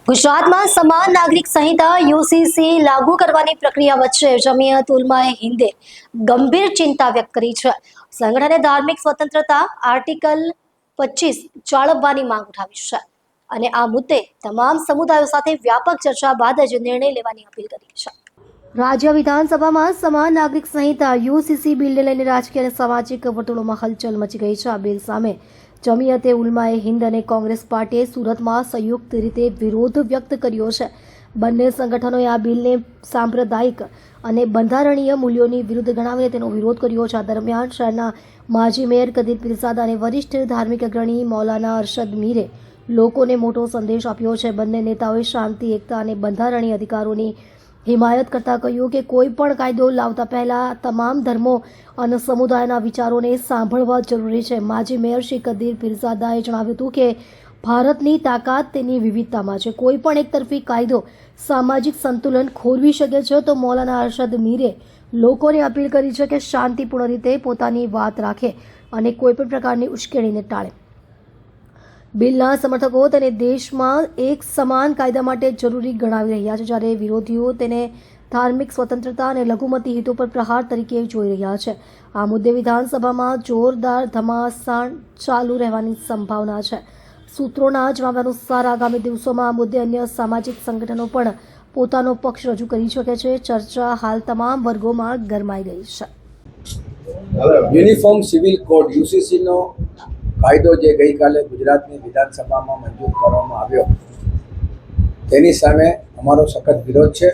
ગુજરાતમાં સમાન નાગરિક સંહિતા યુસીસી લાગુ કરવાની પ્રક્રિયા વચ્ચે જમિયત ઉલમાએ હિંદે ગંભીર ચિંતા વ્યક્ત કરી છે. સંગઠને ધાર્મિક સ્વતંત્રતા આર્ટિકલ 25 જાળવવાની માંગ ઉઠાવી છે અને આ મુદ્દે તમામ સમુદાયો સાથે વ્યાપક ચર્ચા બાદ જ નિર્ણય લેવાની અપીલ કરી છે. રાજ્ય વિધાનસભામાં સમાન નાગરિક સંહિતા યુસીસી બિલને લઈને રાજકીય અને સામાજિક વર્તુળોમાં હલચલ મચી ગઈ છે. આ બિલ સામે જમિયતે ઉલમાએ હિંદ અને કોંગ્રેસ પાર્ટીએ સુરતમાં સંયુક્ત રીતે વિરોધ વ્યક્ત કર્યો છે. બંને સંગઠનોએ આ બિલને સાંપ્રદાયિક અને બંધારણીય મૂલ્યોની વિરુદ્ધ ગણાવીને તેનો વિરોધ કર્યો છે. આ દરમિયાન શહેરના માજી મેયર કદીર પીરઝાદા અને વરિષ્ઠ ધાર્મિક અગ્રણી મૌલાના અરશદ મીરે લોકોને મોટો સંદેશ આપ્યો છે. બંને નેતાઓએ શાંતિ, એકતા અને બંધારણીય અધિકારોની હિમાયત કરતા કહ્યું કે કોઈ પણ કાયદો લાવતા પહેલા તમામ ધર્મો અને સમુદાયના વિચારોને સાંભળવા જરૂરી છે. માજી મેયર શ્રી કદીર પીરઝાદાએ જણાવ્યું હતું કે ભારતની તાકાત તેની વિવિધતામાં છે. કોઈ પણ એકતરફી કાયદો સામાજિક સંતુલન ખોરવી શકે છે. તો મૌલાના અરશદ મીરે લોકોને અપીલ કરી છે કે શાંતિપૂર્ણ રીતે પોતાની વાત રાખે અને કોઈ પણ પ્રકારની ઉશ્કેરણીને ટાળે. બિલના સમર્થકો તેને દેશમાં એક સમાન કાયદા માટે જરૂરી ગણાવી રહ્યા છે, જ્યારે વિરોધીઓ તેને ધાર્મિક સ્વતંત્રતા અને લઘુમતી હિતો પર પ્રહાર તરીકે જોઈ રહ્યા છે. આ મુદ્દે વિધાનસભામાં જોરદાર ધમાસાણ ચાલુ રહેવાની સંભાવના છે. સૂત્રોના જણાવ્યા અનુસાર આગામી દિવસોમાં આ મુદ્દે અન્ય સામાજિક સંગઠનો પણ પોતાનો પક્ષ રજૂ કરી શકે છે. ચર્ચા હાલ તમામ વર્ગોમાં ગરમાઈ ગઈ છે. યુનિફોર્મ સિવિલ કોડ યુસીસીનો કાયદો જે ગઈકાલે ગુજરાતની વિધાનસભામાં મંજૂર કરવામાં આવ્યો તેની સામે અમારો સખત વિરોધ છે.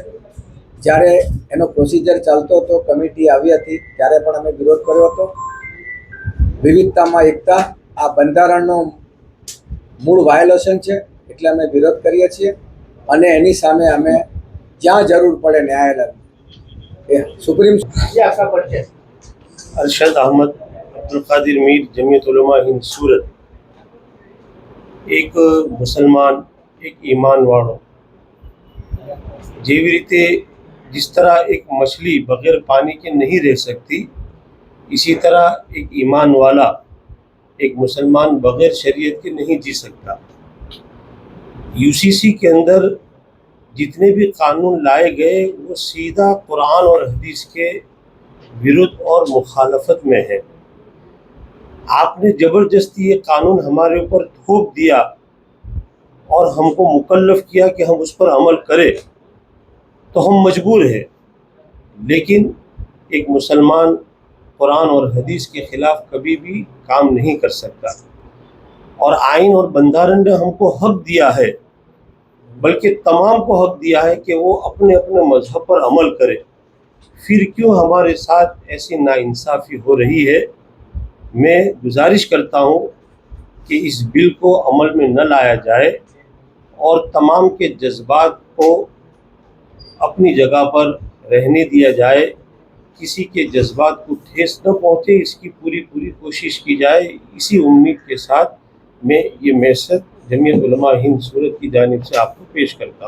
જ્યારે એનો પ્રોસિજર ચાલતો હતો, કમિટી આવી હતી, ત્યારે પણ અમે વિરોધ કર્યો હતો. વિવિધતામાં એકતા આ બંધારણનો મૂળ વાયોલેશન છે, એટલે અમે વિરોધ કરીએ છીએ અને એની સામે અમે જ્યાં જરૂર પડે ન્યાયાલય એ સુપ્રીમ આશા પર છે. અરશદ અહમદ અબ્દુલ કાदिर मीर जमियत उलमा हिंद सूरत एक मुसलमान एक ईमान वालों જેવી રીતે जिस तरह एक मछली बगैर पानी के नहीं रह सकती, इसी तरह एक ईमान वाला एक मुसलमान बगैर शरीयत के नहीं जी सकता. यूसीसी के अंदर जितने भी कानून लाए गए वो सीधा कुरान और हदीस के विरुद्ध और मुखालफत में है. आपने ज़बरदस्ती ये कानून हमारे ऊपर थोप दिया और हमको मुकल्लफ किया कि हम उस पर अमल करें, तो हम मजबूर हैं. लेकिन एक मुसलमान कुरान और हदीस के ख़िलाफ़ कभी भी काम नहीं कर सकता. और आइन और बंधारण ने हमको हक दिया है, बल्कि तमाम को हक दिया है कि वो अपने अपने मज़हब पर अमल करें. फिर क्यों हमारे साथ ऐसी नाइंसाफ़ी हो रही है? मैं गुजारिश करता हूँ कि इस बिल को अमल में न लाया जाए और तमाम के जज्बात को अपनी जगह पर रहने दिया जाए. किसी के जज्बात को ठेस न पहुँचे, इसकी पूरी कोशिश की जाए. इसी उम्मीद के साथ मैं ये मैसेज जमियत उलमा हिंद सूरत की जानिब से आपको पेश करता हूँ.